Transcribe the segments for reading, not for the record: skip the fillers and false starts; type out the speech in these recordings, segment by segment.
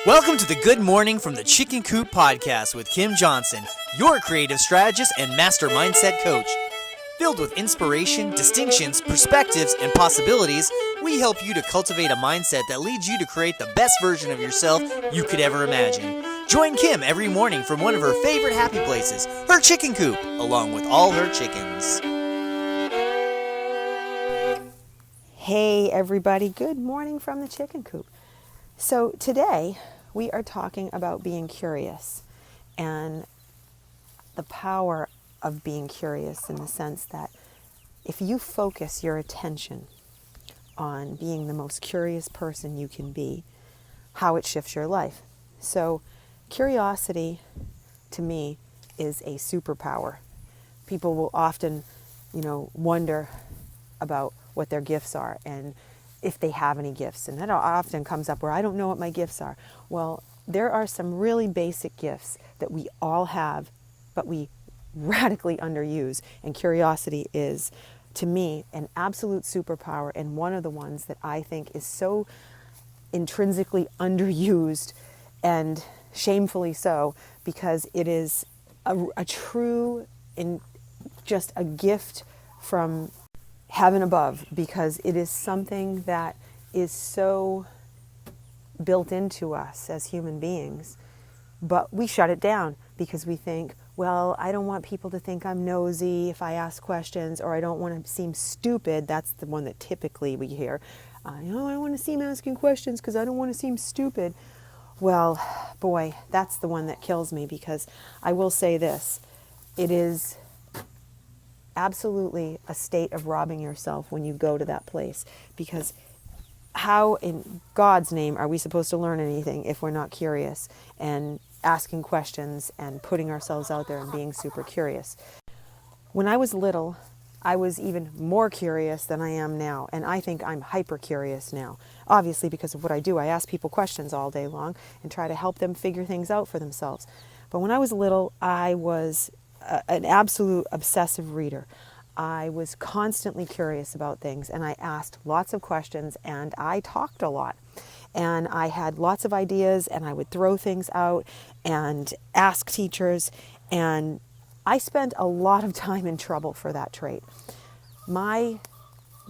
Welcome to the Good Morning from the Chicken Coop podcast with Kim Johnson, your creative strategist and master mindset coach. Filled with inspiration, distinctions, perspectives, and possibilities, we help you to cultivate a mindset that leads you to create the best version of yourself you could ever imagine. Join Kim every morning from one of her favorite happy places, her chicken coop, along with all her chickens. Hey everybody, good morning from the chicken coop. So today we are talking about being curious and the power of being curious, in the sense that if you focus your attention on being the most curious person you can be, how it shifts your life. So curiosity to me is a superpower. People will often, wonder about what their gifts are and if they have any gifts. And that often comes up where I don't know what my gifts are. Well, there are some really basic gifts that we all have, but we radically underuse. And curiosity is, to me, an absolute superpower, and one of the ones that I think is so intrinsically underused, and shamefully so, because it is a true and just a gift from heaven above, because it is something that is so built into us as human beings, but we shut it down because we think, well, I don't want people to think I'm nosy if I ask questions, or I don't want to seem stupid. That's the one that typically we hear. I don't want to seem asking questions because I don't want to seem stupid. Well, boy, that's the one that kills me, because I will say this, it is absolutely a state of robbing yourself when you go to that place, because how in God's name are we supposed to learn anything if we're not curious and asking questions and putting ourselves out there and being super curious? When I was little, I was even more curious than I am now, and I think I'm hyper curious now. Obviously, because of what I do, I ask people questions all day long and try to help them figure things out for themselves. But when I was little, I was an absolute obsessive reader. I was constantly curious about things, and I asked lots of questions, and I talked a lot. And I had lots of ideas, and I would throw things out and ask teachers, and I spent a lot of time in trouble for that trait. My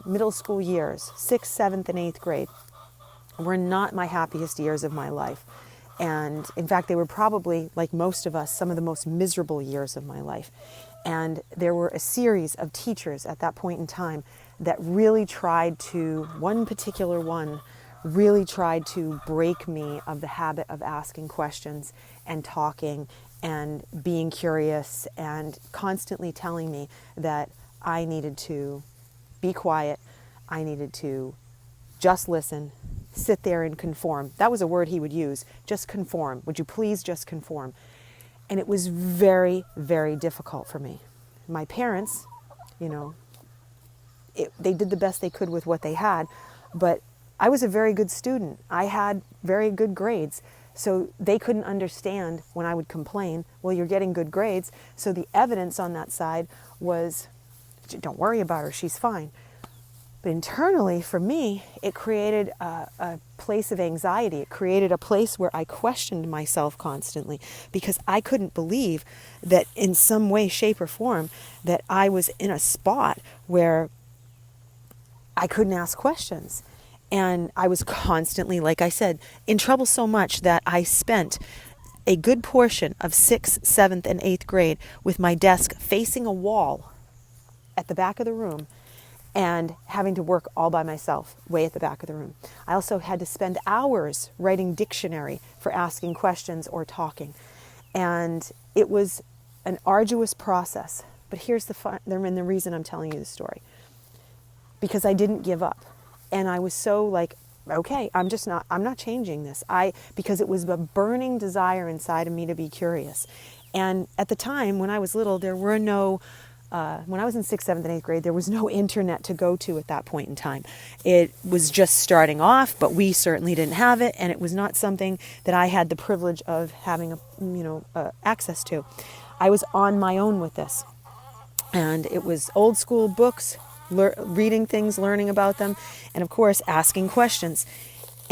middle school years, 6th, 7th, and 8th grade, were not my happiest years of my life. And in fact, they were probably, like most of us, some of the most miserable years of my life. And there were a series of teachers at that point in time that really tried to, one particular one, really tried to break me of the habit of asking questions and talking and being curious, and constantly telling me that I needed to be quiet, I needed to just listen, sit there and conform. That was a word he would use, just conform. Would you please just conform? And it was very, very difficult for me. My parents, they did the best they could with what they had, but I was a very good student. I had very good grades. So they couldn't understand when I would complain, well, you're getting good grades. So the evidence on that side was, don't worry about her, she's fine. But internally, for me, it created a place of anxiety. It created a place where I questioned myself constantly, because I couldn't believe that in some way, shape, or form that I was in a spot where I couldn't ask questions. And I was constantly, like I said, in trouble so much that I spent a good portion of 6th, 7th, and 8th grade with my desk facing a wall at the back of the room, and having to work all by myself way at the back of the room. I also had to spend hours writing dictionary for asking questions or talking. And it was an arduous process. But here's the reason I'm telling you the story. Because I didn't give up. And I was so like, okay, I'm not changing this. Because it was a burning desire inside of me to be curious. And at the time, when I was little, there were no when I was in 6th, 7th, and 8th grade, there was no internet to go to at that point in time. It was just starting off, but we certainly didn't have it, and it was not something that I had the privilege of having access to. I was on my own with this, and it was old school books, reading things, learning about them, and of course asking questions.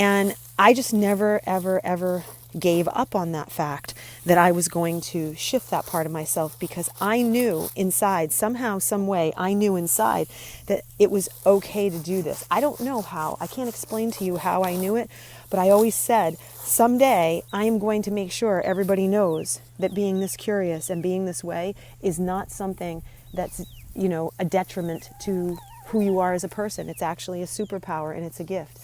And I just never, ever, ever gave up on that fact that I was going to shift that part of myself, because I knew inside, somehow, some way, I knew inside that it was okay to do this. I don't know how. I can't explain to you how I knew it, but I always said, someday I am going to make sure everybody knows that being this curious and being this way is not something that's, a detriment to who you are as a person. It's actually a superpower, and it's a gift.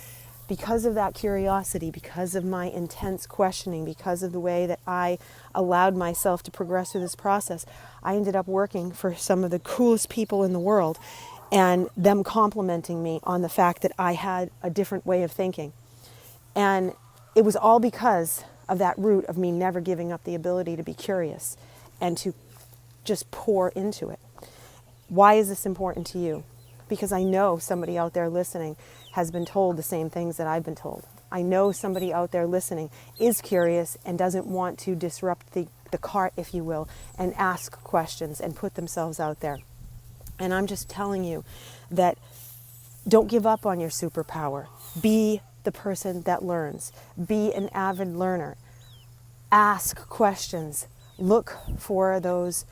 Because of that curiosity, because of my intense questioning, because of the way that I allowed myself to progress through this process, I ended up working for some of the coolest people in the world, and them complimenting me on the fact that I had a different way of thinking. And it was all because of that root of me never giving up the ability to be curious and to just pour into it. Why is this important to you? Because I know somebody out there listening has been told the same things that I've been told. I know somebody out there listening is curious and doesn't want to disrupt the cart, if you will, and ask questions and put themselves out there. And I'm just telling you that don't give up on your superpower. Be the person that learns. Be an avid learner. Ask questions. Look for those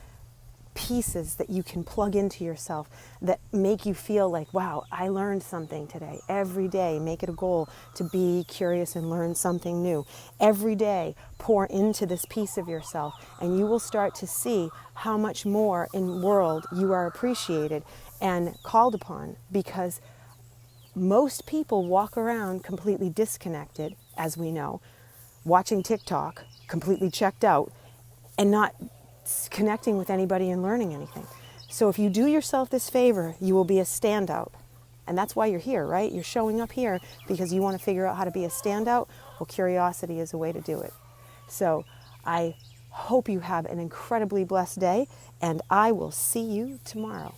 pieces that you can plug into yourself that make you feel like, wow, I learned something today. Every day, make it a goal to be curious and learn something new. Every day, pour into this piece of yourself, and you will start to see how much more in the world you are appreciated and called upon, because most people walk around completely disconnected, as we know, watching TikTok, completely checked out, and not connecting with anybody and learning anything. So if you do yourself this favor, you will be a standout. And that's why you're here, right? You're showing up here because you want to figure out how to be a standout. Well, curiosity is a way to do it. So I hope you have an incredibly blessed day, and I will see you tomorrow.